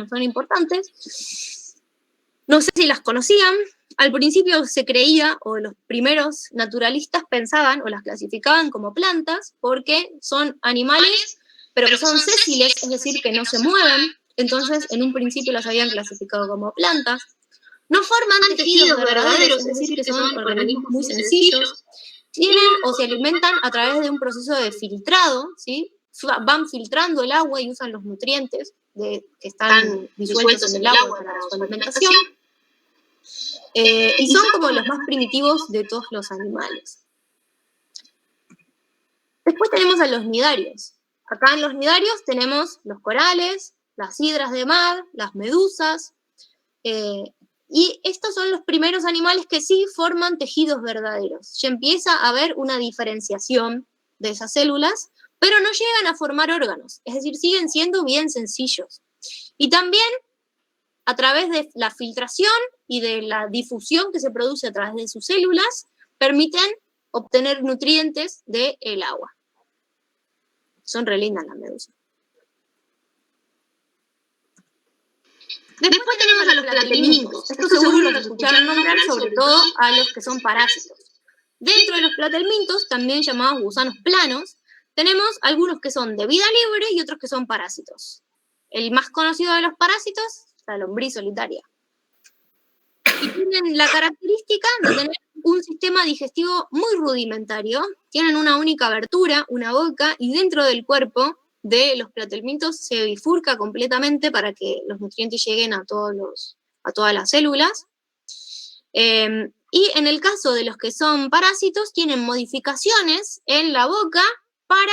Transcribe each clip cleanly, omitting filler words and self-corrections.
son importantes. No sé si las conocían. Al principio se creía, o los primeros naturalistas pensaban o las clasificaban como plantas porque son animales, pero que son sésiles, es decir, que no se mueven. Entonces, en un principio las habían clasificado como plantas. No forman tejidos verdaderos, es decir, que son organismos muy sencillos. Tienen o se alimentan a través de un proceso de filtrado, ¿sí? Van filtrando el agua y usan los nutrientes que están disueltos en el agua para su alimentación. Y son como los más primitivos de todos los animales. Después tenemos a los nidarios. Acá en los nidarios tenemos los corales, las hidras de mar, las medusas, y estos son los primeros animales que sí forman tejidos verdaderos. Ya empieza a haber una diferenciación de esas células, pero no llegan a formar órganos, es decir, siguen siendo bien sencillos. Y también a través de la filtración y de la difusión que se produce a través de sus células, permiten obtener nutrientes del agua. Son re lindas las medusas. Después tenemos a los platelmintos. Estos seguro los escucharon nombrar, sobre todo a los que son parásitos. Dentro de los platelmintos, también llamados gusanos planos, tenemos algunos que son de vida libre y otros que son parásitos. El más conocido de los parásitos, la lombriz solitaria. Y tienen la característica de tener un sistema digestivo muy rudimentario. Tienen una única abertura, una boca, y dentro del cuerpo de los platelmintos se bifurca completamente para que los nutrientes lleguen a todas las células. Y en el caso de los que son parásitos, tienen modificaciones en la boca para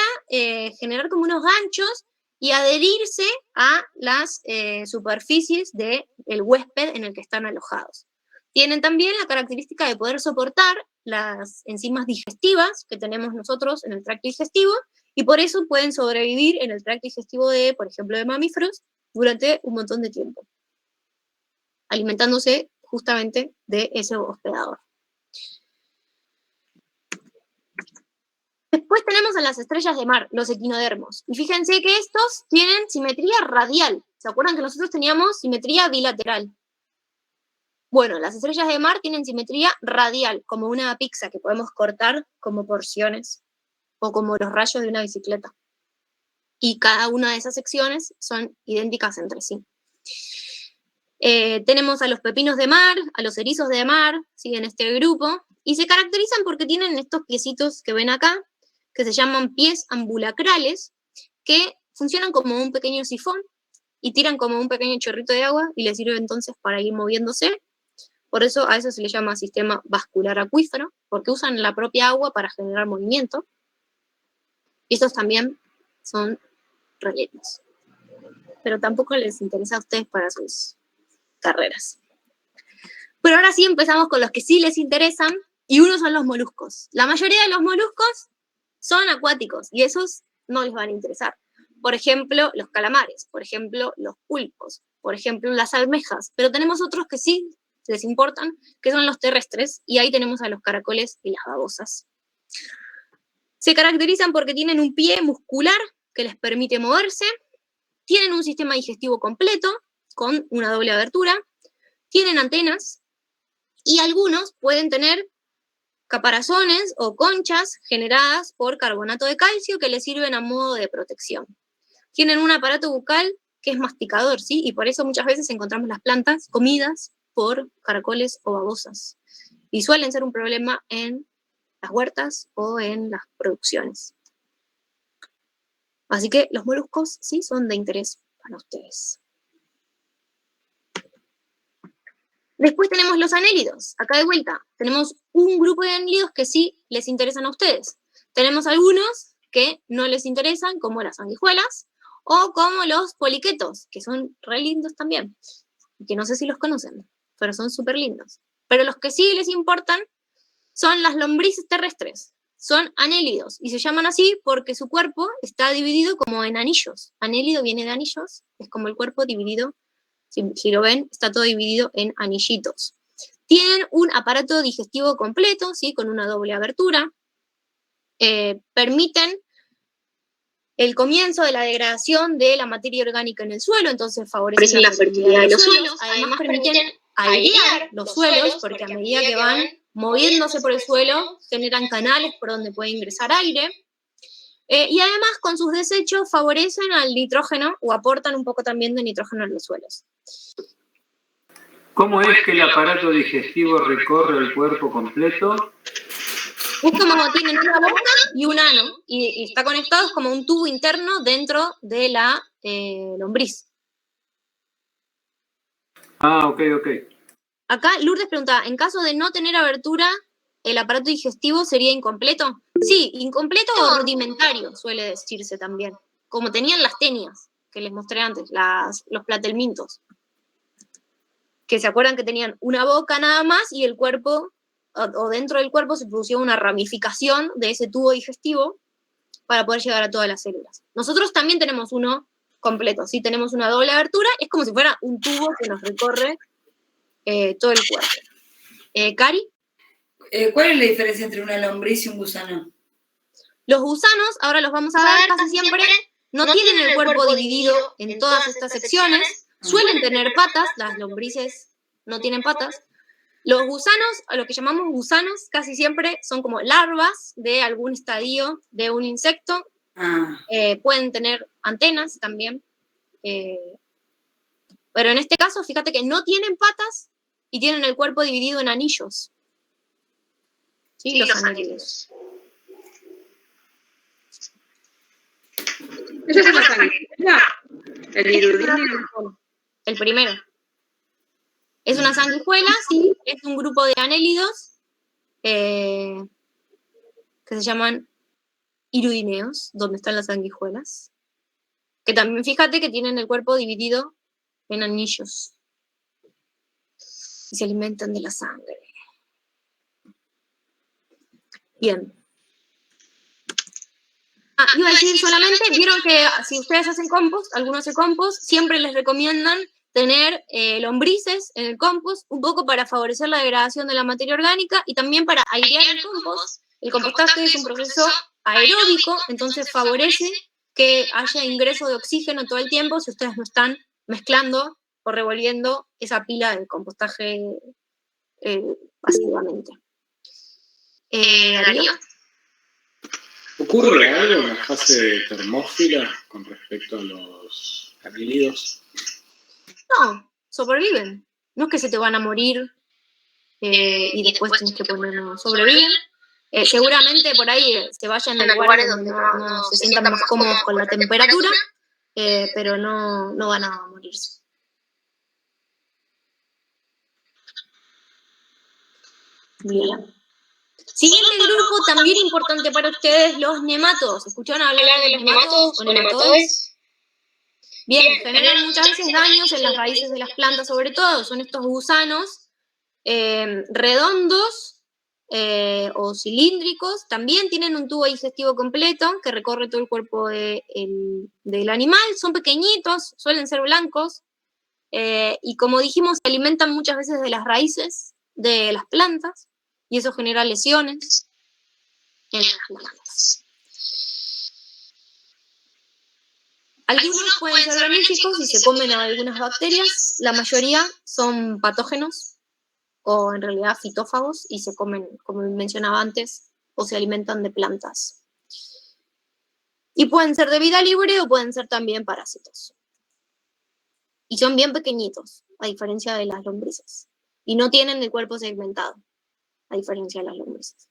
generar como unos ganchos y adherirse a las superficies del huésped en el que están alojados. Tienen también la característica de poder soportar las enzimas digestivas que tenemos nosotros en el tracto digestivo, y por eso pueden sobrevivir en el tracto digestivo de, por ejemplo, de mamíferos durante un montón de tiempo, alimentándose justamente de ese hospedador. Después tenemos a las estrellas de mar, los equinodermos. Y fíjense que estos tienen simetría radial. ¿Se acuerdan que nosotros teníamos simetría bilateral? Bueno, las estrellas de mar tienen simetría radial, como una pizza que podemos cortar como porciones, o como los rayos de una bicicleta. Y cada una de esas secciones son idénticas entre sí. Tenemos a los pepinos de mar, a los erizos de mar, ¿sí? En este grupo, y se caracterizan porque tienen estos piecitos que ven acá, que se llaman pies ambulacrales, que funcionan como un pequeño sifón y tiran como un pequeño chorrito de agua y les sirve entonces para ir moviéndose. Por eso a eso se le llama sistema vascular acuífero, porque usan la propia agua para generar movimiento. Y estos también son rellenos. Pero tampoco les interesa a ustedes para sus carreras. Pero ahora sí empezamos con los que sí les interesan, y uno son los moluscos. La mayoría de los moluscos son acuáticos, y esos no les van a interesar. Por ejemplo, los calamares, por ejemplo, los pulpos, por ejemplo, las almejas. Pero tenemos otros que sí les importan, que son los terrestres, y ahí tenemos a los caracoles y las babosas. Se caracterizan porque tienen un pie muscular que les permite moverse, tienen un sistema digestivo completo, con una doble abertura, tienen antenas, y algunos pueden tener caparazones o conchas generadas por carbonato de calcio que les sirven a modo de protección. Tienen un aparato bucal que es masticador, ¿sí? Y por eso muchas veces encontramos las plantas comidas por caracoles o babosas. Y suelen ser un problema en las huertas o en las producciones. Así que los moluscos sí son de interés para ustedes. Después tenemos los anélidos. Acá de vuelta, tenemos un grupo de anélidos que sí les interesan a ustedes. Tenemos algunos que no les interesan, como las sanguijuelas, o como los poliquetos, que son re lindos también, que no sé si los conocen, pero son súper lindos. Pero los que sí les importan son las lombrices terrestres. Son anélidos, y se llaman así porque su cuerpo está dividido como en anillos. Anélido viene de anillos, es como el cuerpo dividido. Si lo ven, está todo dividido en anillitos. Tienen un aparato digestivo completo, ¿sí? Con una doble abertura. Permiten el comienzo de la degradación de la materia orgánica en el suelo, entonces favorecen la fertilidad de los suelos, además permiten airear los suelos, porque a medida que van moviéndose por el suelo, generan canales por donde puede ingresar aire, y además con sus desechos favorecen al nitrógeno o aportan un poco también de nitrógeno en los suelos. ¿Cómo es que el aparato digestivo recorre el cuerpo completo? Es como tienen una boca y un ano, y está conectado como un tubo interno dentro de la lombriz. Ah, ok. Acá Lourdes pregunta, ¿en caso de no tener abertura, el aparato digestivo sería incompleto? Sí, incompleto o rudimentario, suele decirse también. Como tenían las tenias, que les mostré antes, los platelmintos. Que se acuerdan que tenían una boca nada más y el cuerpo, o dentro del cuerpo se producía una ramificación de ese tubo digestivo para poder llegar a todas las células. Nosotros también tenemos uno completo, sí tenemos una doble abertura, es como si fuera un tubo que nos recorre todo el cuerpo. ¿Cari? ¿Cuál es la diferencia entre una lombriz y un gusano? Los gusanos, ahora los vamos a ver, casi siempre no tienen el cuerpo dividido en todas estas secciones, suelen tener patas, las lombrices no tienen patas. Los gusanos, a lo que llamamos gusanos, casi siempre son como larvas de algún estadio de un insecto. Pueden tener antenas también. Pero en este caso, fíjate que no tienen patas y tienen el cuerpo dividido en anillos. Sí, los anélidos. ¿Eso es una sanguijuela? El irudíneo. El primero. Es una sanguijuela, sí, es un grupo de anélidos que se llaman irudineos, donde están las sanguijuelas. Que también fíjate que tienen el cuerpo dividido en anillos. Y se alimentan de la sangre. Bien. Iba a decir solamente, vieron que si ustedes hacen compost, algunos hacen compost, siempre les recomiendan tener lombrices en el compost, un poco para favorecer la degradación de la materia orgánica y también para airear el compost. El compostaje es un proceso aeróbico, entonces favorece que haya ingreso de oxígeno todo el tiempo si ustedes no están mezclando o revolviendo esa pila de compostaje pasivamente. ¿Darío? ¿Ocurre algo en la fase termófila con respecto a los anélidos? No, sobreviven. No es que se te van a morir y después tienes que ponerlo. Sobreviven. Seguramente por ahí se vayan a lugares donde no se sientan más cómodos con la temperatura, pero no van a morirse. Bien. Siguiente grupo, también importante para ustedes, los nematodos. ¿Escucharon hablar de los nematodos o nematodes? Bien, generan muchas veces daños en las raíces de las plantas, sobre todo. Son estos gusanos redondos o cilíndricos. También tienen un tubo digestivo completo que recorre todo el cuerpo del animal. Son pequeñitos, suelen ser blancos. Y como dijimos, se alimentan muchas veces de las raíces de las plantas. Y eso genera lesiones en las plantas. Algunos pueden ser benéficos y se comen a algunas bacterias. La mayoría son patógenos o en realidad fitófagos y se comen, como mencionaba antes, o se alimentan de plantas. Y pueden ser de vida libre o pueden ser también parásitos. Y son bien pequeñitos, a diferencia de las lombrices. Y no tienen el cuerpo segmentado, a diferencia de las lombrices.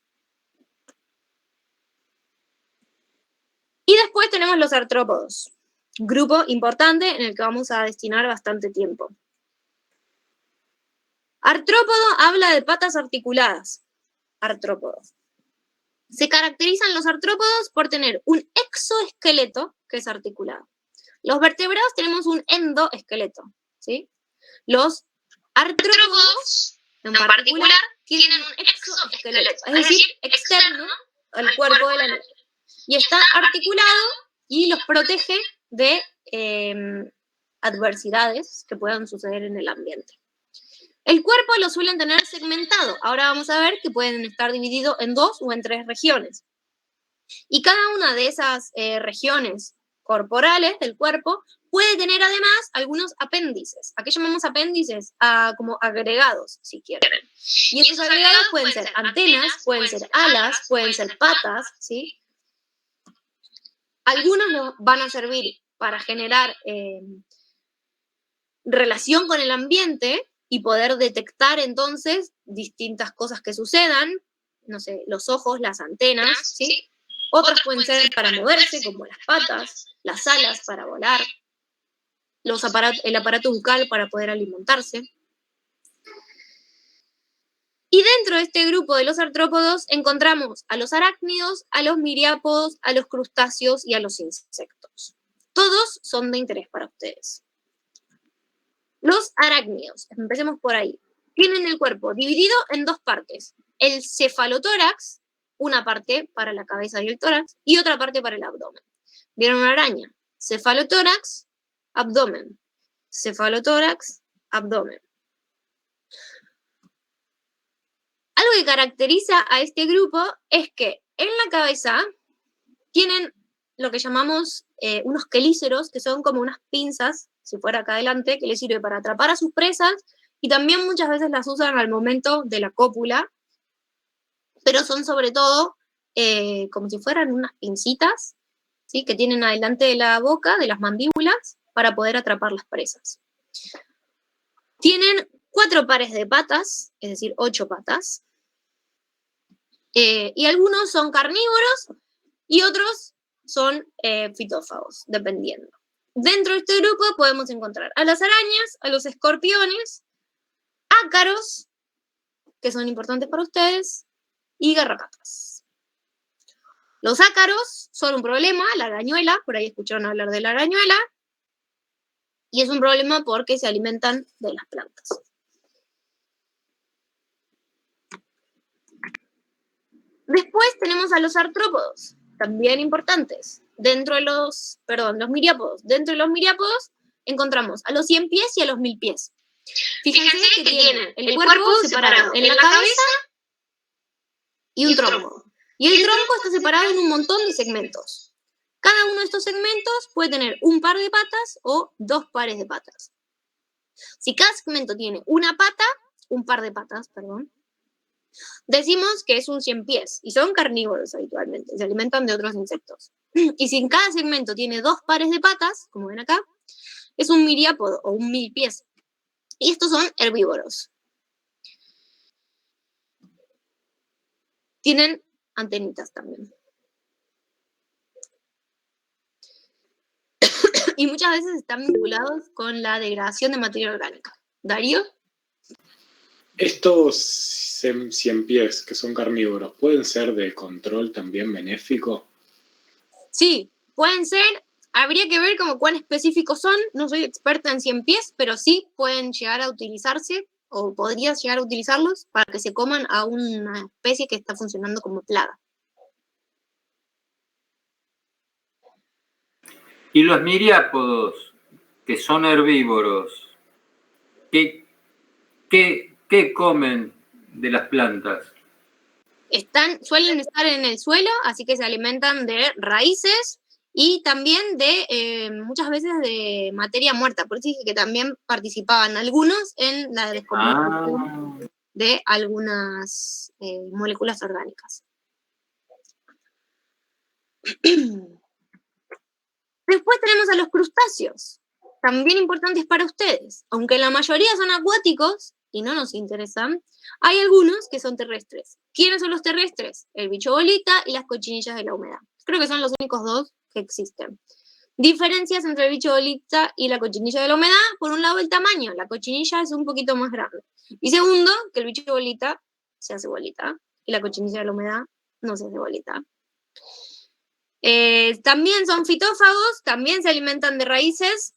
Y después tenemos los artrópodos, grupo importante en el que vamos a destinar bastante tiempo. Artrópodo habla de patas articuladas. Artrópodo. Se caracterizan los artrópodos por tener un exoesqueleto que es articulado. Los vertebrados tenemos un endoesqueleto, ¿sí? Los artrópodos, en particular, tienen un exoesqueleto, es decir, externo al cuerpo del animal. Y está articulado y los protege de adversidades que puedan suceder en el ambiente. El cuerpo lo suelen tener segmentado. Ahora vamos a ver que pueden estar divididos en 2 o en 3 regiones. Y cada una de esas regiones corporales del cuerpo, puede tener además algunos apéndices. ¿A qué llamamos apéndices? Como agregados, si quieren. Y esos agregados pueden ser antenas, pueden ser alas, pueden ser patas, ¿sí? Algunos nos van a servir para generar relación con el ambiente y poder detectar entonces distintas cosas que sucedan, no sé, los ojos, las antenas, ¿sí? Otros pueden ser para moverse, como las patas, las alas para volar, el aparato bucal para poder alimentarse. Y dentro de este grupo de los artrópodos encontramos a los arácnidos, a los miriápodos, a los crustáceos y a los insectos. Todos son de interés para ustedes. Los arácnidos, empecemos por ahí, tienen el cuerpo dividido en dos partes. El cefalotórax, una parte para la cabeza y el tórax, y otra parte para el abdomen. ¿Vieron una araña? Cefalotórax, abdomen. Cefalotórax, abdomen. Algo que caracteriza a este grupo es que en la cabeza tienen lo que llamamos unos quelíceros, que son como unas pinzas, si fuera acá adelante, que les sirve para atrapar a sus presas, y también muchas veces las usan al momento de la cópula, pero son sobre todo como si fueran unas pincitas, ¿sí? Que tienen adelante de la boca, de las mandíbulas, para poder atrapar las presas. Tienen 4 pares de patas, es decir, 8 patas, y algunos son carnívoros y otros son fitófagos, dependiendo. Dentro de este grupo podemos encontrar a las arañas, a los escorpiones, ácaros, que son importantes para ustedes, y garrapatas. Los ácaros son un problema, la arañuela, por ahí escucharon hablar de la arañuela, y es un problema porque se alimentan de las plantas. Después tenemos a los artrópodos, también importantes. Los miriápodos. Dentro de los miriápodos encontramos a los 100 pies y a los 1000 pies. Fíjense que tienen el cuerpo separado en la cabeza y un tronco. Y el tronco está separado en un montón de segmentos. Cada uno de estos segmentos puede tener un par de patas o 2 pares de patas. Si cada segmento tiene un par de patas, decimos que es un 100 pies, y son carnívoros habitualmente, se alimentan de otros insectos. Y si en cada segmento tiene 2 pares de patas, como ven acá, es un miriápodo o un 1000 pies. Y estos son herbívoros. Tienen antenitas también. Y muchas veces están vinculados con la degradación de materia orgánica. ¿Darío? Estos 100 pies que son carnívoros, ¿pueden ser de control también benéfico? Sí, pueden ser. Habría que ver como cuán específicos son. No soy experta en 100 pies, pero sí pueden llegar a utilizarse, o podrías llegar a utilizarlos para que se coman a una especie que está funcionando como plaga. Y los miriápodos, que son herbívoros, ¿qué comen de las plantas? Suelen estar en el suelo, así que se alimentan de raíces y también de muchas veces de materia muerta. Por eso dije que también participaban algunos en la descomposición de algunas moléculas orgánicas. Después tenemos a los crustáceos, también importantes para ustedes. Aunque la mayoría son acuáticos y no nos interesan, hay algunos que son terrestres. ¿Quiénes son los terrestres? El bicho bolita y las cochinillas de la humedad. Creo que son los únicos 2 que existen. Diferencias entre el bicho bolita y la cochinilla de la humedad: por un lado el tamaño, la cochinilla es un poquito más grande. Y segundo, que el bicho bolita se hace bolita y la cochinilla de la humedad no se hace bolita. También son fitófagos, también se alimentan de raíces,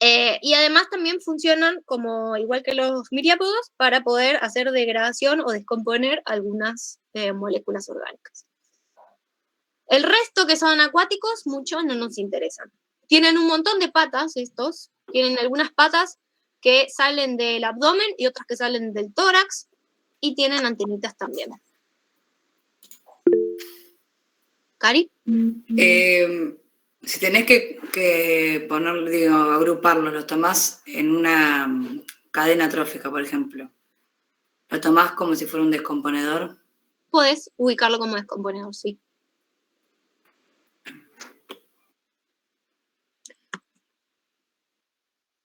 y además también funcionan como, igual que los miriápodos, para poder hacer degradación o descomponer algunas moléculas orgánicas. El resto, que son acuáticos, muchos no nos interesan. Tienen un montón de patas estos, tienen algunas patas que salen del abdomen y otras que salen del tórax, y tienen antenitas también. ¿Cari? Si tenés que poner, digo, agruparlos, los tomás en una cadena trófica, por ejemplo. ¿Lo tomás como si fuera un descomponedor? Podés ubicarlo como descomponedor, sí.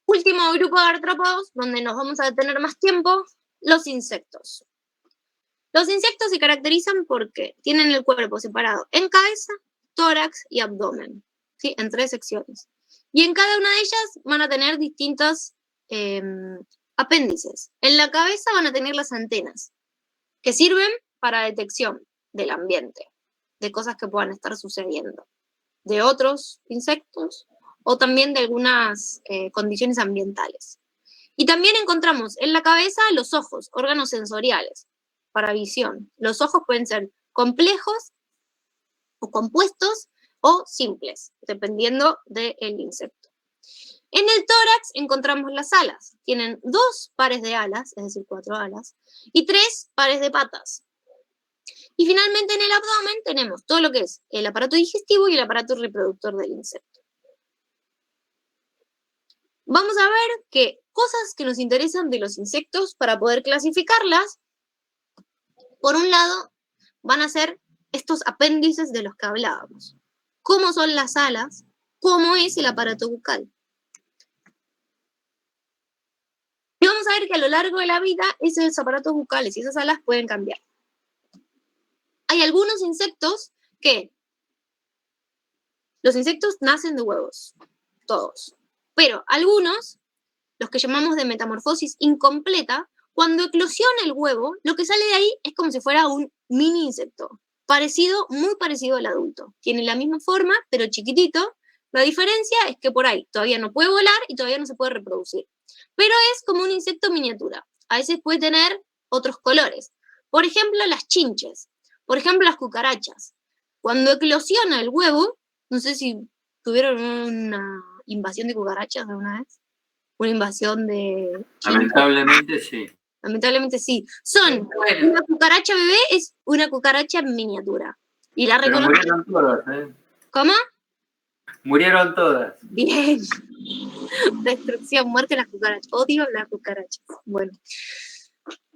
Último grupo de artrópodos, donde nos vamos a detener más tiempo, los insectos. Los insectos se caracterizan porque tienen el cuerpo separado en cabeza, tórax y abdomen, ¿sí? En 3 secciones. Y en cada una de ellas van a tener distintos apéndices. En la cabeza van a tener las antenas, que sirven para detección del ambiente, de cosas que puedan estar sucediendo, de otros insectos o también de algunas condiciones ambientales. Y también encontramos en la cabeza los ojos, órganos sensoriales, para visión. Los ojos pueden ser complejos o compuestos o simples, dependiendo del insecto. En el tórax encontramos las alas. Tienen 2 pares de alas, es decir, 4 alas, y 3 pares de patas. Y finalmente en el abdomen tenemos todo lo que es el aparato digestivo y el aparato reproductor del insecto. Vamos a ver que cosas que nos interesan de los insectos para poder clasificarlas, por un lado, van a ser estos apéndices de los que hablábamos. ¿Cómo son las alas? ¿Cómo es el aparato bucal? Y vamos a ver que a lo largo de la vida esos aparatos bucales y esas alas pueden cambiar. Hay algunos insectos que... Los insectos nacen de huevos, todos. Pero algunos, los que llamamos de metamorfosis incompleta, cuando eclosiona el huevo, lo que sale de ahí es como si fuera un mini insecto, muy parecido al adulto. Tiene la misma forma, pero chiquitito. La diferencia es que por ahí todavía no puede volar y todavía no se puede reproducir. Pero es como un insecto miniatura. A veces puede tener otros colores. Por ejemplo, las chinches. Por ejemplo, las cucarachas. Cuando eclosiona el huevo, no sé si tuvieron una invasión de cucarachas alguna vez. Una invasión de... Lamentablemente sí. Lamentablemente sí. Una cucaracha bebé es una cucaracha miniatura. Y la Pero reconocen. murieron todas, ¿eh? ¿Cómo? Murieron todas. Bien. Destrucción, muerte de las cucarachas. Odio las cucarachas. Bueno.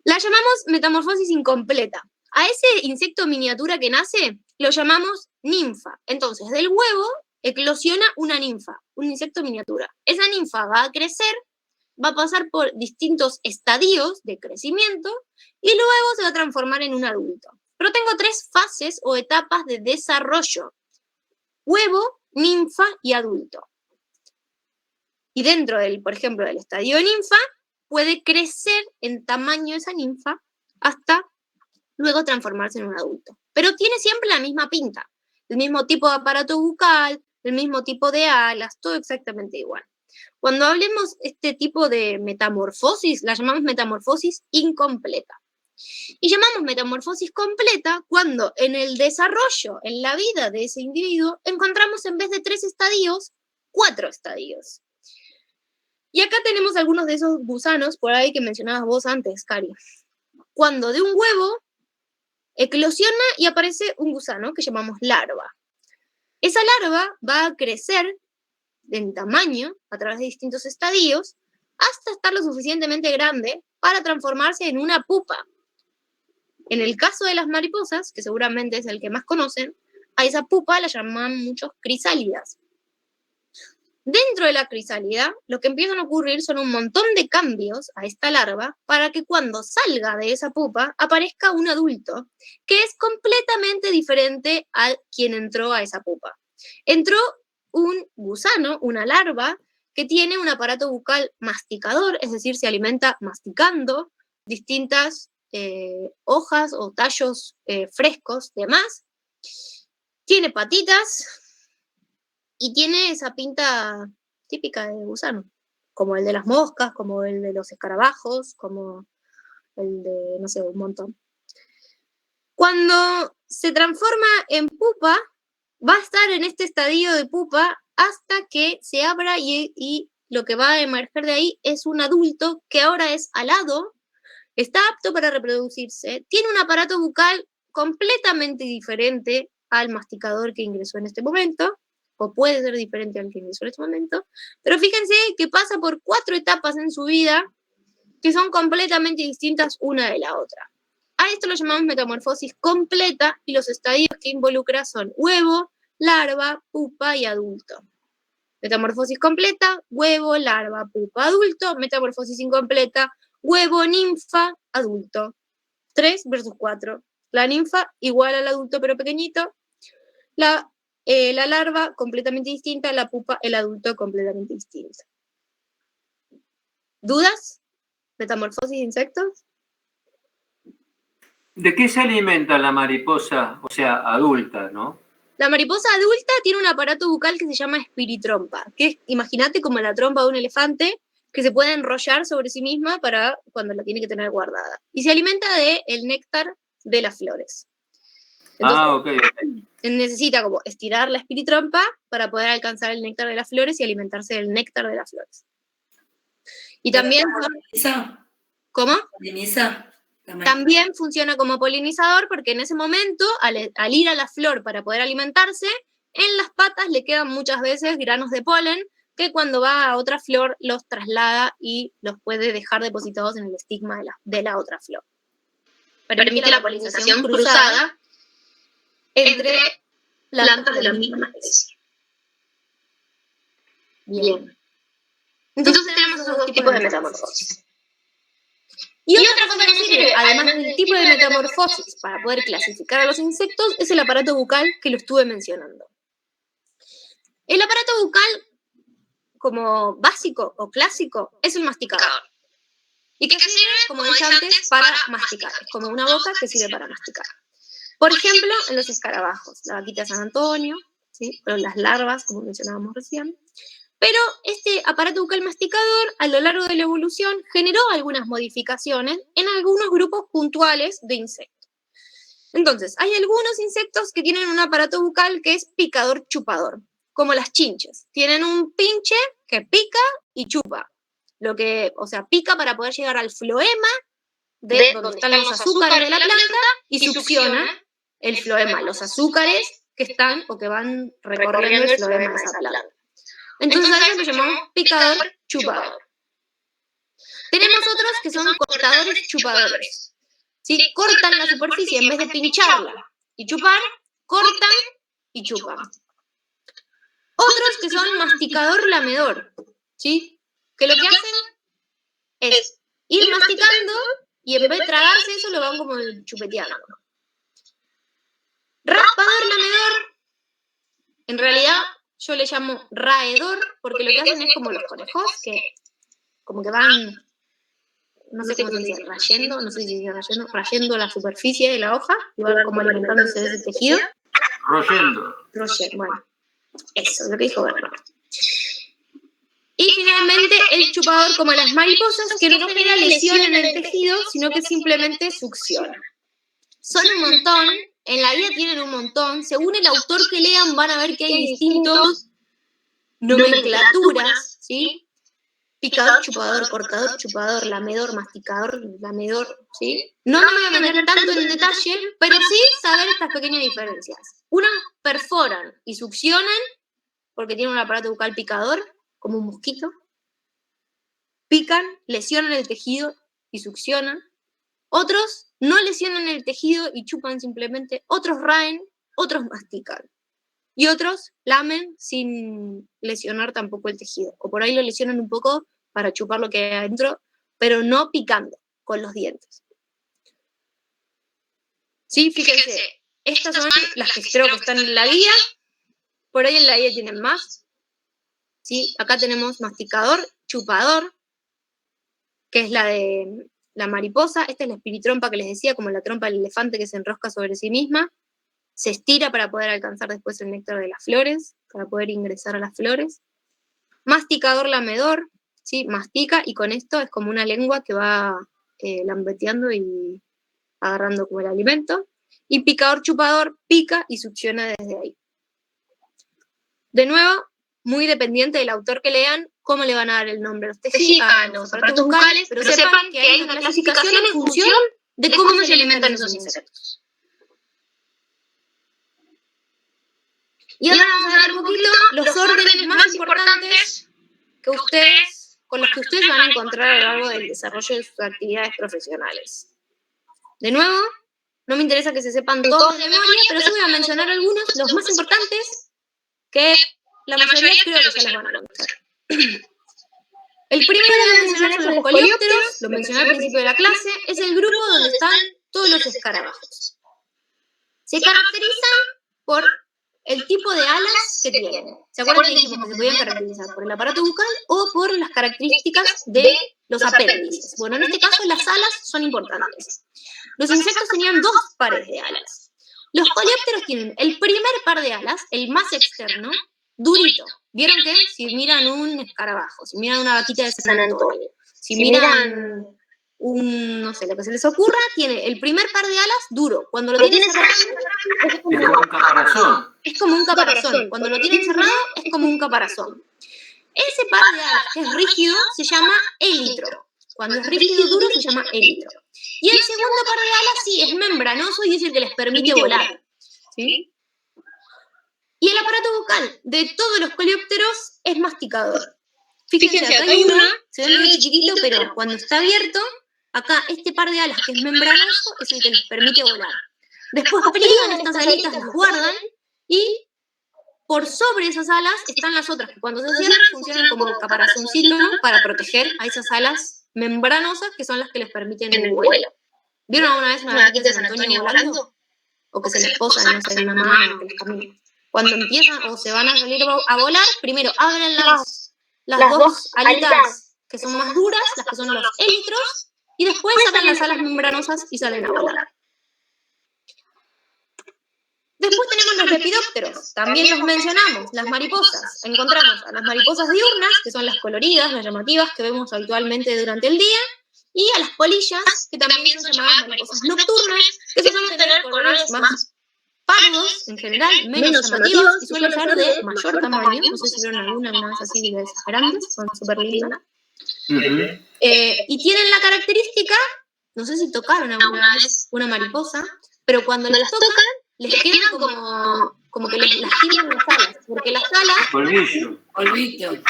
La llamamos metamorfosis incompleta. A ese insecto miniatura que nace lo llamamos ninfa. Entonces, del huevo eclosiona una ninfa, un insecto miniatura. Esa ninfa va a crecer, va a pasar por distintos estadios de crecimiento y luego se va a transformar en un adulto. Pero tengo 3 fases o etapas de desarrollo: huevo, ninfa y adulto. Y dentro del, por ejemplo, del estadio de ninfa, puede crecer en tamaño esa ninfa hasta luego transformarse en un adulto. Pero tiene siempre la misma pinta, el mismo tipo de aparato bucal, el mismo tipo de alas, todo exactamente igual. Cuando hablemos este tipo de metamorfosis, la llamamos metamorfosis incompleta. Y llamamos metamorfosis completa cuando en el desarrollo, en la vida de ese individuo, encontramos en vez de 3 estadios, 4 estadios. Y acá tenemos algunos de esos gusanos por ahí que mencionabas vos antes, Cari. Cuando de un huevo eclosiona y aparece un gusano que llamamos larva. Esa larva va a crecer en tamaño a través de distintos estadios hasta estar lo suficientemente grande para transformarse en una pupa. En el caso de las mariposas, que seguramente es el que más conocen, a esa pupa la llaman muchos crisálidas. Dentro de la crisálida, lo que empiezan a ocurrir son un montón de cambios a esta larva para que cuando salga de esa pupa aparezca un adulto que es completamente diferente a quien entró a esa pupa. Entró un gusano, una larva, que tiene un aparato bucal masticador, es decir, se alimenta masticando distintas hojas o tallos frescos, demás. Tiene patitas y tiene esa pinta típica de gusano, como el de las moscas, como el de los escarabajos, como el de, no sé, un montón. Cuando se transforma en pupa, va a estar en este estadio de pupa hasta que se abra y lo que va a emerger de ahí es un adulto que ahora es alado, está apto para reproducirse, tiene un aparato bucal completamente diferente al masticador que ingresó en este momento, o puede ser diferente al que inició en este momento, pero fíjense que pasa por 4 etapas en su vida que son completamente distintas una de la otra. A esto lo llamamos metamorfosis completa y los estadios que involucra son huevo, larva, pupa y adulto. Metamorfosis completa, huevo, larva, pupa, adulto. Metamorfosis incompleta, huevo, ninfa, adulto. 3 versus 4. La ninfa igual al adulto pero pequeñito. La larva completamente distinta, la pupa, el adulto completamente distinto. ¿Dudas? ¿Metamorfosis de insectos? ¿De qué se alimenta la mariposa, o sea, adulta, no? La mariposa adulta tiene un aparato bucal que se llama espiritrompa, que es, imagínate, como la trompa de un elefante, que se puede enrollar sobre sí misma para cuando la tiene que tener guardada. Y se alimenta del néctar de las flores. Entonces, ok. necesita como estirar la espiritrompa para poder alcanzar el néctar de las flores y alimentarse del néctar de las flores. Y también... ¿Cómo? ¿Poliniza? También funciona como polinizador porque en ese momento, al ir a la flor para poder alimentarse, en las patas le quedan muchas veces granos de polen que cuando va a otra flor los traslada y los puede dejar depositados en el estigma de la otra flor. Permite la polinización cruzada entre plantas de la misma especie. Bien. Entonces tenemos esos 2 tipos de metamorfosis. Y otra cosa que nos sirve, además del tipo de metamorfosis para poder clasificar a los insectos, es el aparato bucal que lo estuve mencionando. El aparato bucal, como básico o clásico, es el masticador. Y que sirve, como dije antes, para masticar. Es como una boca que sirve para masticar. Por ejemplo, en los escarabajos, la vaquita de San Antonio, ¿sí? O las larvas, como mencionábamos recién. Pero este aparato bucal masticador, a lo largo de la evolución, generó algunas modificaciones en algunos grupos puntuales de insectos. Entonces, hay algunos insectos que tienen un aparato bucal que es picador-chupador, como las chinches. Tienen un pinche que pica y chupa. Pica para poder llegar al floema de donde están los azúcares de la planta y succiona el floema, los azúcares que están o que van recorriendo el floema de esa planta. Entonces a eso lo llamamos picador-chupador. Tenemos otros que son cortadores-chupadores. ¿Sí? Cortan la superficie en vez de pincharla y chupar, cortan y chupan. Otros que son masticador-lamedor, ¿sí? Que lo que hacen es ir masticando y en vez de tragarse eso lo van como chupeteando. Raspador-lamedor, en realidad yo le llamo raedor, porque lo que hacen es como los conejos, que como que van, no sé cómo se dice, rayendo la superficie de la hoja, y van como alimentándose de ese tejido. Royendo, bueno, eso, lo que dijo Bernardo. Y finalmente el chupador, como las mariposas, que no genera lesión en el tejido, sino que simplemente succiona. Son un montón. En la vida tienen un montón. Según el autor que lean, van a ver que hay distintos nomenclaturas, ¿sí? Picador, chupador, cortador, chupador, lamedor, masticador, lamedor, ¿sí? No me voy a meter tanto en detalle, pero sí saber estas pequeñas diferencias. Unas perforan y succionan porque tienen un aparato bucal picador, como un mosquito. Pican, lesionan el tejido y succionan. Otros no lesionan el tejido y chupan simplemente. Otros raen, otros mastican. Y otros lamen sin lesionar tampoco el tejido. O por ahí lo lesionan un poco para chupar lo que hay adentro, pero no picando con los dientes. Sí, fíjense, estas son las que creo que están en la guía. Por ahí en la guía tienen más. ¿Sí? Acá tenemos masticador, chupador, que es la de la mariposa. Esta es la espiritrompa que les decía, como la trompa del elefante que se enrosca sobre sí misma. Se estira para poder alcanzar después el néctar de las flores, para poder ingresar a las flores. Masticador lamedor, ¿sí? Mastica y con esto es como una lengua que va lambeteando y agarrando como el alimento. Y picador chupador, pica y succiona desde ahí. De nuevo, muy dependiente del autor que lean, cómo le van a dar el nombre a los tejidos, a los aparatos bucales, pero sepan que hay una clasificación en función de cómo se alimentan esos insectos. Y ahora vamos a ver un poquito los órdenes más importantes con los que ustedes van a encontrar a lo largo del desarrollo de sus actividades profesionales. De nuevo, no me interesa que se sepan todos de memoria, pero sí voy a mencionar algunos, los más importantes, que la mayoría creo que ya los van a conocer. El primero que voy a mencionar son los coleópteros, lo mencioné al principio de la clase, es el grupo donde están todos los escarabajos. Se caracterizan por el tipo de alas que tienen. ¿Se acuerdan que dijimos que se podían caracterizar por el aparato bucal o por las características de los apéndices? Bueno, en este caso las alas son importantes. Los insectos tenían dos pares de alas. Los coleópteros tienen el primer par de alas, el más externo, durito. ¿Vieron que si miran un escarabajo, si miran una vaquita de San Antonio, si miran no sé, lo que se les ocurra, tiene el primer par de alas duro. Cuando lo tienen cerrado, Es como un caparazón. es como un caparazón. Cuando lo tienen cerrado, es como un caparazón. Ese par de alas que es rígido se llama élitro. Cuando es rígido duro se llama élitro. Y el segundo par de alas sí, es membranoso y es el que les permite volar. ¿Sí? Y el aparato bucal de todos los coleópteros es masticador. Fíjense, acá hay uno, se ve muy chiquitito, pero cuando está abierto, acá este par de alas que es membranoso es el que les permite volar. Después pliegan estas alitas, las guardan y por sobre esas alas están las otras que cuando se cierran funcionan como caparazoncito, ¿no? Para proteger a esas alas membranosas que son las que les permiten el vuelo. ¿Vieron alguna vez una vaquita de San Antonio volando? O que se les posa, no sé, en una mano, que les camina. Cuando empiezan o se van a salir a volar, primero abren las dos alitas que son más duras, las que son los élitros, y después sacan las alas membranosas y salen a volar. Después tenemos los lepidópteros, también los mencionamos, las mariposas. Encontramos a las mariposas diurnas, que son las coloridas, las llamativas que vemos habitualmente durante el día, y a las polillas, que también son llamadas mariposas nocturnas, que suelen tener colores más pardos, en general, menos llamativos, y suelen ser de mayor tamaño. No sé si vieron alguna vez así de esas grandes, son súper lindas. Y tienen la característica, no sé si tocaron alguna vez una mariposa, pero cuando las tocan, les quedan como que les lastiman las alas, porque las alas Polvillo.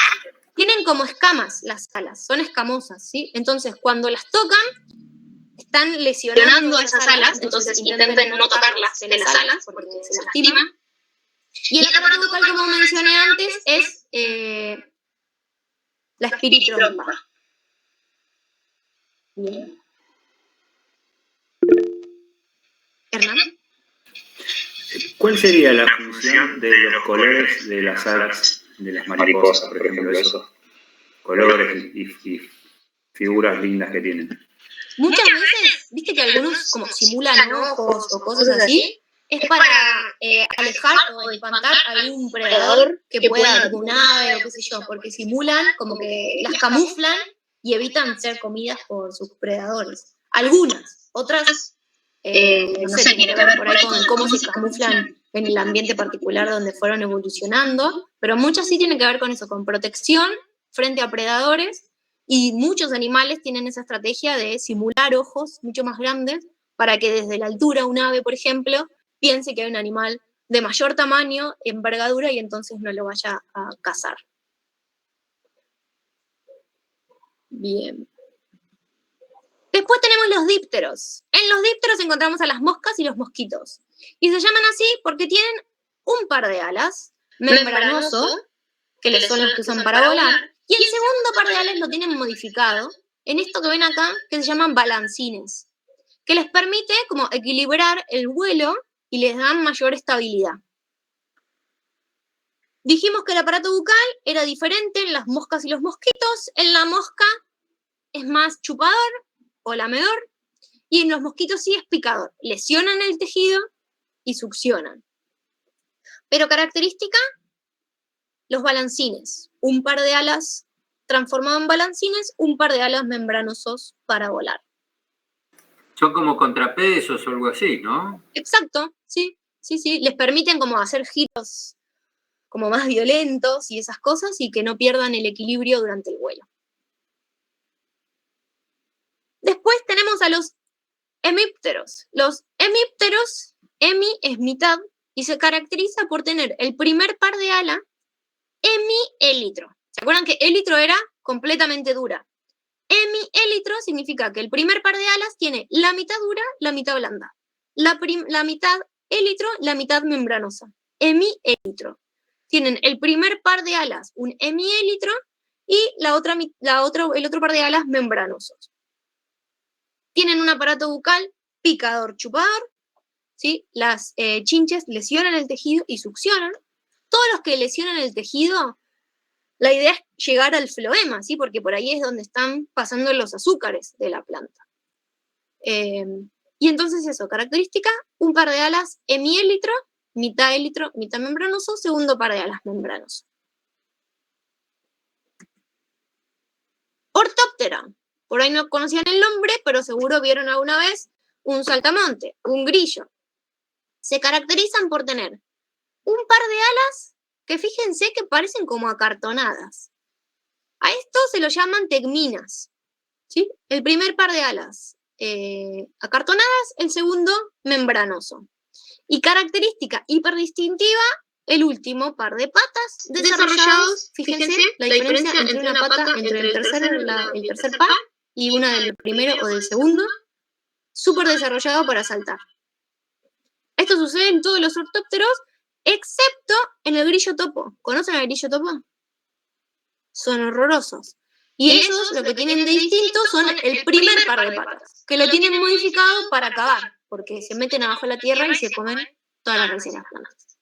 tienen como escamas las alas, son escamosas, ¿sí? Entonces, cuando las tocan, están lesionando esas alas, entonces intenten no tocarlas de las alas, porque se lastiman. Y el aparato bucal, como mencioné antes, es la espiritrompa. Bien. ¿Hernán? ¿Cuál sería la función de los colores de las alas de las mariposas, por ejemplo, esos colores y figuras lindas que tienen? Muchas veces, viste que algunos como simulan ojos o cosas así, es para alejar o espantar a algún predador que pueda, tipo un ave o qué sé yo, porque simulan como que las camuflan y evitan ser comidas por sus predadores. Algunas, otras, no sé, tiene que ver por ahí con cómo se camuflan en el ambiente particular donde fueron evolucionando, pero muchas sí tienen que ver con eso, con protección frente a predadores, y muchos animales tienen esa estrategia de simular ojos mucho más grandes para que desde la altura un ave, por ejemplo, piense que hay un animal de mayor tamaño, envergadura, y entonces no lo vaya a cazar. Bien. Después tenemos los dípteros. En los dípteros encontramos a las moscas y los mosquitos. Y se llaman así porque tienen un par de alas, membranoso, que son los que usan para volar, y el segundo par de alas lo tienen modificado en esto que ven acá, que se llaman balancines, que les permite como equilibrar el vuelo y les dan mayor estabilidad. Dijimos que el aparato bucal era diferente en las moscas y los mosquitos. En la mosca es más chupador o lamedor, y en los mosquitos sí es picador. Lesionan el tejido y succionan. Pero característica, los balancines. Un par de alas transformado en balancines, un par de alas membranosos para volar. Son como contrapesos o algo así, ¿no? Exacto, sí. Les permiten como hacer giros como más violentos y esas cosas, y que no pierdan el equilibrio durante el vuelo. Después tenemos a los hemípteros. Los hemípteros, hemi es mitad, y se caracteriza por tener el primer par de ala hemiélitro. ¿Se acuerdan que élitro era completamente dura? Hemiélitro significa que el primer par de alas tiene la mitad dura, la mitad blanda. La mitad élitro, la mitad membranosa. Hemiélitro. Tienen el primer par de alas un hemiélitro y el otro par de alas membranosos. Tienen un aparato bucal picador-chupador, ¿sí? Las chinches lesionan el tejido y succionan. Todos los que lesionan el tejido, la idea es llegar al floema, ¿sí? Porque por ahí es donde están pasando los azúcares de la planta. Y entonces eso, característica, un par de alas hemiélitro, mitad membranoso, segundo par de alas membranoso. Ortóptera. Por ahí no conocían el nombre, pero seguro vieron alguna vez un saltamonte, un grillo. Se caracterizan por tener un par de alas que fíjense que parecen como acartonadas. A esto se lo llaman tegminas, ¿sí? El primer par de alas acartonadas, el segundo membranoso. Y característica hiperdistintiva, el último par de patas desarrollados. Fíjense la diferencia entre una pata, entre el tercer par y una del primero o del segundo, súper desarrollado para saltar. Esto sucede en todos los ortópteros, excepto en el grillo topo. ¿Conocen al grillo topo? Son horrorosos. Y esos lo que tienen de distinto son el primer par de patas, que lo tienen modificado para cavar, porque se meten abajo de la tierra y se comen todas las raíces de las plantas.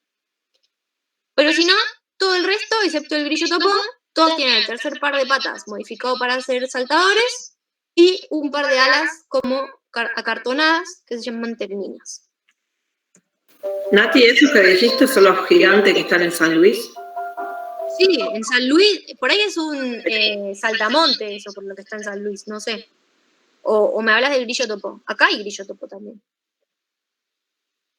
Pero si no, todo el resto, excepto el grillo topo, todos tienen el tercer par de patas modificado para ser saltadores y un par de alas como acartonadas que se llaman tegminas. Nati, ¿esos que dijiste son los gigantes que están en San Luis? Sí, en San Luis, por ahí es un saltamonte eso, por lo que está en San Luis, no sé. O me hablas del grillo topo. Acá hay grillo topo también.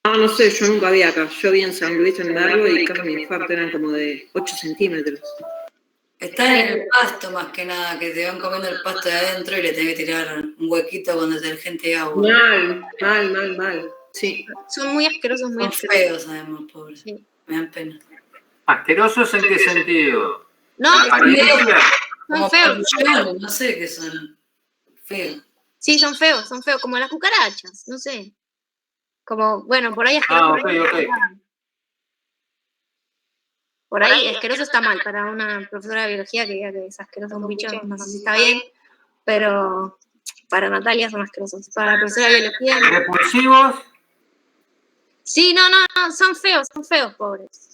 No sé, yo nunca vi acá. Yo vi en San Luis en Merlo y casi mi infarto eran como de 8 centímetros. Está en el pasto más que nada, que te van comiendo el pasto de adentro y le tenés que tirar un huequito con detergente y agua. Mal. Sí. Son muy asquerosos, muy Son asquerosos. feos además, pobres. Sí. Me dan pena. ¿Asquerosos en qué sentido? No, ¿La apariencia? Como son feos. polluelos, no sé qué son. Feos. Sí, son feos, como las cucarachas, no sé. Como, bueno, por ahí Ah, asqueroso. ok. Por ahí asqueroso está mal para una profesora de biología que diga que es asqueroso un bicho, no sé si está bien, pero para Natalia son asquerosos. Para la profesora de biología. ¿Repulsivos? Sí, no, son feos, pobres.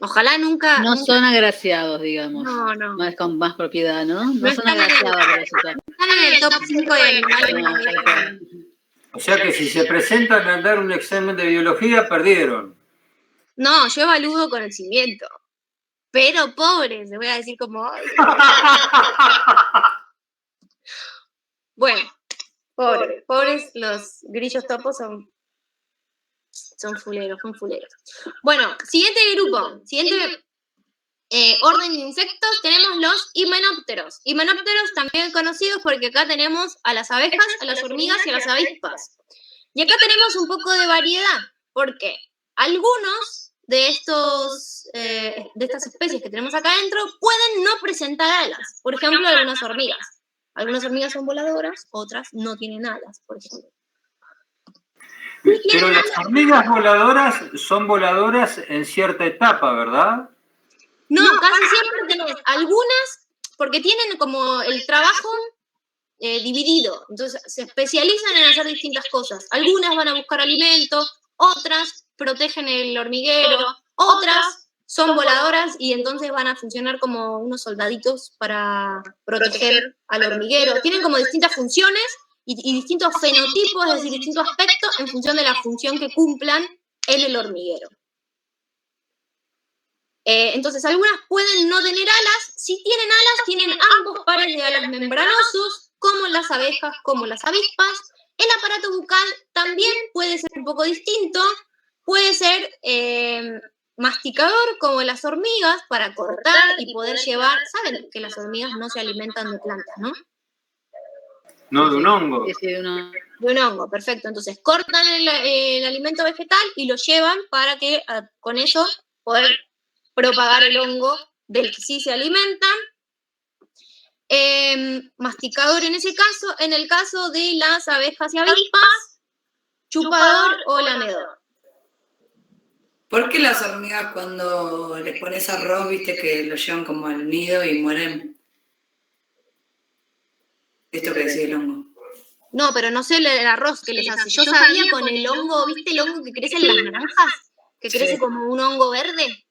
Ojalá nunca. No son agraciados, digamos. No. Más con más propiedad, ¿no? No son están agraciados para resultar. Están en el top 5 de animales. No, tal cual. O sea que si se presentan a dar un examen de biología, perdieron. No, yo evalúo conocimiento. Pero pobres, le voy a decir como. Ay, bueno, pobres los grillos topos son fuleros. Bueno, siguiente grupo, siguiente orden de insectos, tenemos los himenópteros. Himenópteros también conocidos porque acá tenemos a las abejas, a las hormigas y a las avispas. Y acá tenemos un poco de variedad, porque algunos de estas especies que tenemos acá adentro pueden no presentar alas. Por ejemplo, algunas hormigas. Algunas hormigas son voladoras, otras no tienen alas, por ejemplo. Pero las hormigas voladoras son voladoras en cierta etapa, ¿verdad? No, casi siempre tenés algunas, porque tienen como el trabajo dividido, entonces se especializan en hacer distintas cosas. Algunas van a buscar alimento, otras protegen el hormiguero, otras son voladoras y entonces van a funcionar como unos soldaditos para proteger al hormiguero. Tienen como distintas funciones y distintos fenotipos, es decir, distintos aspectos en función de la función que cumplan en el hormiguero. Entonces, algunas pueden no tener alas. Si tienen alas, tienen ambos pares de alas membranosos, como las abejas, como las avispas. El aparato bucal también puede ser un poco distinto. Puede ser masticador, como las hormigas, para cortar y poder llevar. Saben que las hormigas no se alimentan de plantas, ¿no? No de un hongo. Sí, de un hongo. De un hongo, perfecto. Entonces cortan el alimento vegetal y lo llevan para que con eso poder propagar el hongo del que sí se alimentan. Masticador en ese caso, en el caso de las abejas y avispas, chupador o lamedor. ¿Por qué las hormigas cuando les pones arroz, viste que lo llevan como al nido y mueren? Esto que decía el hongo. No, pero no sé el arroz que les hace. Yo sabía con el hongo, ¿viste el hongo que crece en las naranjas? Que crece como un hongo verde.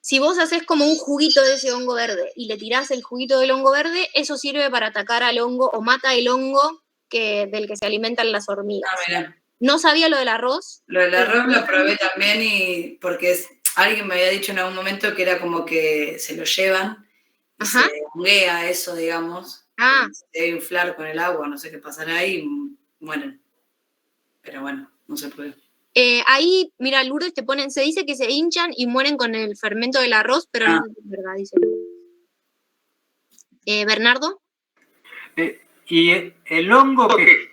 Si vos haces como un juguito de ese hongo verde y le tirás el juguito del hongo verde, eso sirve para atacar al hongo o mata el hongo del que se alimentan las hormigas. Ah, mirá. No sabía lo del arroz. Lo del arroz lo probé también y porque alguien me había dicho en algún momento que era como que se lo llevan y se honguea eso, digamos. Se debe inflar con el agua, no sé qué pasará y mueren. Pero bueno, no se puede. Ahí, mira, Lourdes se dice que se hinchan y mueren con el fermento del arroz, pero no es verdad, dice Lourdes. ¿Bernardo? Y el hongo que,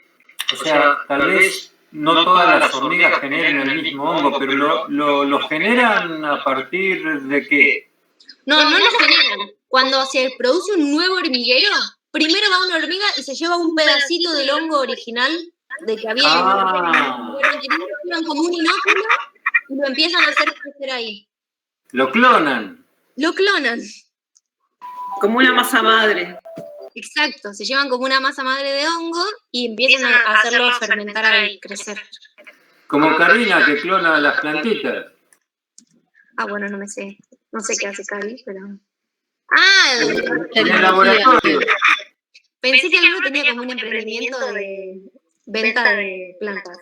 o sea, tal vez no todas las hormigas generan el mismo hongo, pero lo generan a partir de qué? No lo generan. Cuando se produce un nuevo hormiguero, primero va una hormiga y se lleva un pedacito del hongo original de que había como un inóculo y lo empiezan a hacer crecer ahí. Lo clonan. Lo clonan. Como una masa madre. Exacto, se llevan como una masa madre de hongo y empiezan a hacerlo fermentar al crecer. Como Karina que clona las plantitas. Ah, bueno, no sé qué hace Cari, pero... En el laboratorio. Pensé que alguno tenía como un emprendimiento de venta de plantas.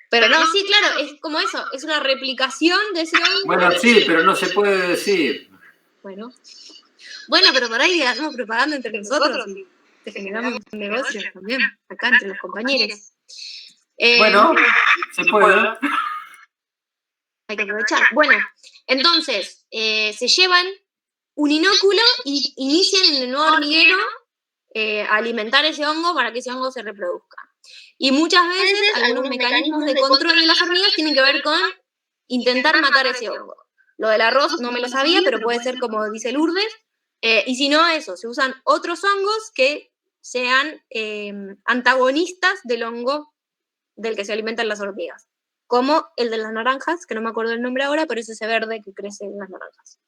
Pero no, sí, claro, es como eso, es una replicación de ese hongo. Bueno, sí, pero no se puede decir. Bueno, pero por ahí hacemos propaganda entre nosotros y te generamos un negocio también, acá entre los compañeros. Bueno, se puede. Hay que aprovechar. Bueno, entonces, se llevan un inóculo y inician en el nuevo hormiguero a alimentar ese hongo para que ese hongo se reproduzca. Y muchas veces algunos mecanismos de control de las hormigas tienen que ver con intentar matar ese hongo. Lo del arroz no me lo sabía, pero puede ser como dice Lourdes. Y si no, eso, se usan otros hongos que sean antagonistas del hongo del que se alimentan las hormigas. Como el de las naranjas, que no me acuerdo el nombre ahora, pero es ese verde que crece en las naranjas.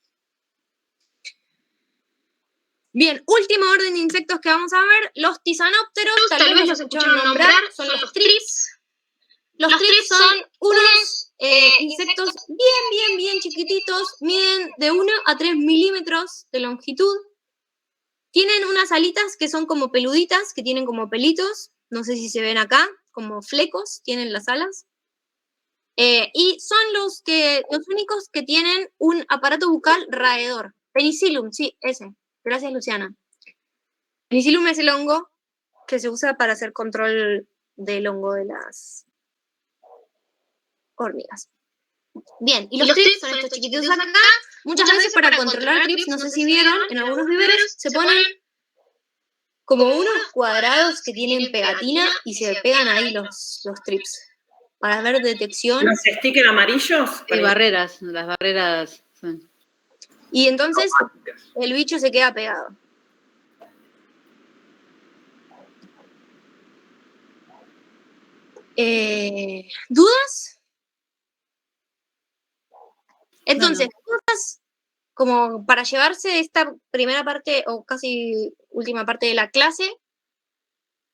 Bien, último orden de insectos que vamos a ver, los tisanópteros, tal vez los escucharon nombrar, son los thrips. Los thrips son unos insectos bien chiquititos, miden de 1 a 3 milímetros de longitud. Tienen unas alitas que son como peluditas, que tienen como pelitos, no sé si se ven acá, como flecos, tienen las alas. Y son los únicos que tienen un aparato bucal raedor. Penicillium, sí, ese. Gracias, Luciana. Penicillium es el hongo que se usa para hacer control del hongo de las hormigas. Bien, y los thrips son estos chiquititos acá. Muchas veces para controlar thrips, no sé si vieron, en algunos viveros se ponen como unos cuadrados que tienen pegatina y se pegan ahí los thrips para ver detección. ¿Los stickers amarillos? Hay barreras, las barreras son... Y entonces el bicho se queda pegado. ¿Dudas? Entonces, cosas como para llevarse esta primera parte o casi última parte de la clase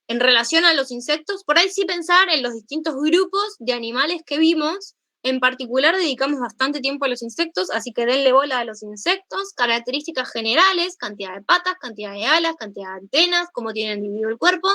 en relación a los insectos, por ahí sí pensar en los distintos grupos de animales que vimos. En particular dedicamos bastante tiempo a los insectos, así que denle bola a los insectos, características generales, cantidad de patas, cantidad de alas, cantidad de antenas, cómo tienen dividido el cuerpo,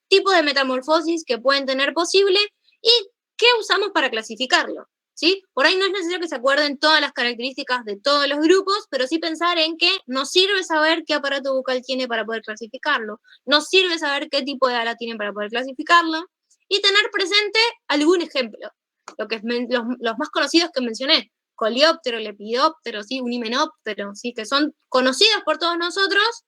tipo de metamorfosis que pueden tener posible y qué usamos para clasificarlo, ¿sí? Por ahí no es necesario que se acuerden todas las características de todos los grupos, pero sí pensar en que nos sirve saber qué aparato bucal tiene para poder clasificarlo, nos sirve saber qué tipo de ala tiene para poder clasificarlo y tener presente algún ejemplo. Los más conocidos que mencioné, Coleóptero, Lepidóptero, ¿sí? Un Himenóptero, ¿sí? Que son conocidos por todos nosotros,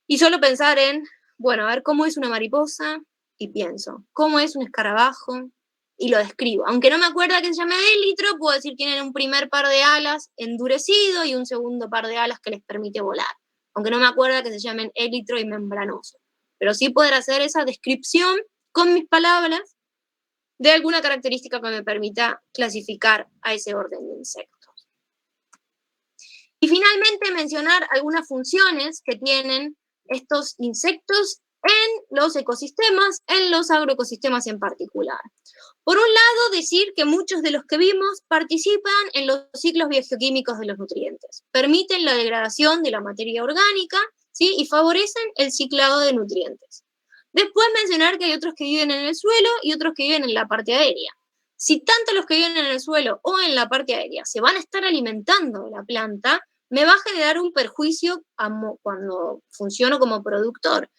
y solo pensar en bueno, a ver cómo es una mariposa, y pienso, ¿cómo es un escarabajo? Y lo describo. Aunque no me acuerdo que se llame élitro, puedo decir que tienen un primer par de alas endurecido y un segundo par de alas que les permite volar. Aunque no me acuerdo que se llamen élitro y membranoso. Pero sí poder hacer esa descripción con mis palabras de alguna característica que me permita clasificar a ese orden de insectos. Y finalmente mencionar algunas funciones que tienen estos insectos en los ecosistemas, en los agroecosistemas en particular. Por un lado, decir que muchos de los que vimos participan en los ciclos biogeoquímicos de los nutrientes, permiten la degradación de la materia orgánica, ¿sí? Y favorecen el ciclado de nutrientes. Después mencionar que hay otros que viven en el suelo y otros que viven en la parte aérea. Si tanto los que viven en el suelo o en la parte aérea se van a estar alimentando de la planta, me va a generar un perjuicio cuando funciono como productor.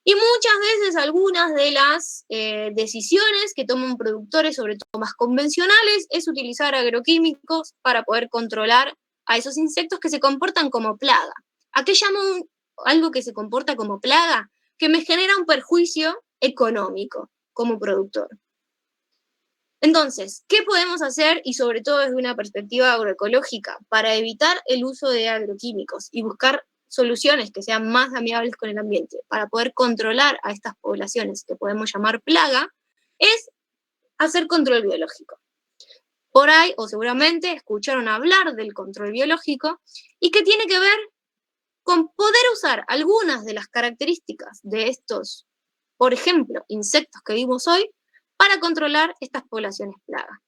Y muchas veces algunas de las decisiones que toman productores, sobre todo más convencionales, es utilizar agroquímicos para poder controlar a esos insectos que se comportan como plaga. ¿A qué llamo algo que se comporta como plaga? Que me genera un perjuicio económico como productor. Entonces, ¿qué podemos hacer, y sobre todo desde una perspectiva agroecológica, para evitar el uso de agroquímicos y buscar soluciones que sean más amigables con el ambiente, para poder controlar a estas poblaciones que podemos llamar plaga? Es hacer control biológico. Por ahí, o seguramente, escucharon hablar del control biológico, y que tiene que ver con poder usar algunas de las características de estos, por ejemplo, insectos que vimos hoy, para controlar estas poblaciones plagas.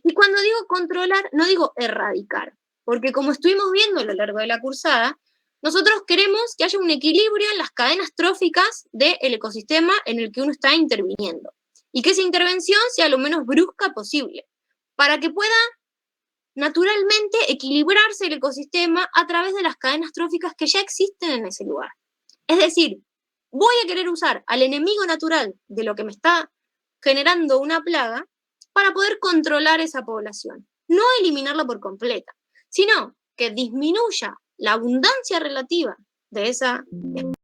Y cuando digo controlar, no digo erradicar, porque como estuvimos viendo a lo largo de la cursada, nosotros queremos que haya un equilibrio en las cadenas tróficas del ecosistema en el que uno está interviniendo, y que esa intervención sea lo menos brusca posible, para que pueda naturalmente equilibrarse el ecosistema a través de las cadenas tróficas que ya existen en ese lugar. Es decir, voy a querer usar al enemigo natural de lo que me está generando una plaga para poder controlar esa población. No eliminarla por completa, sino que disminuya la abundancia relativa de esa especie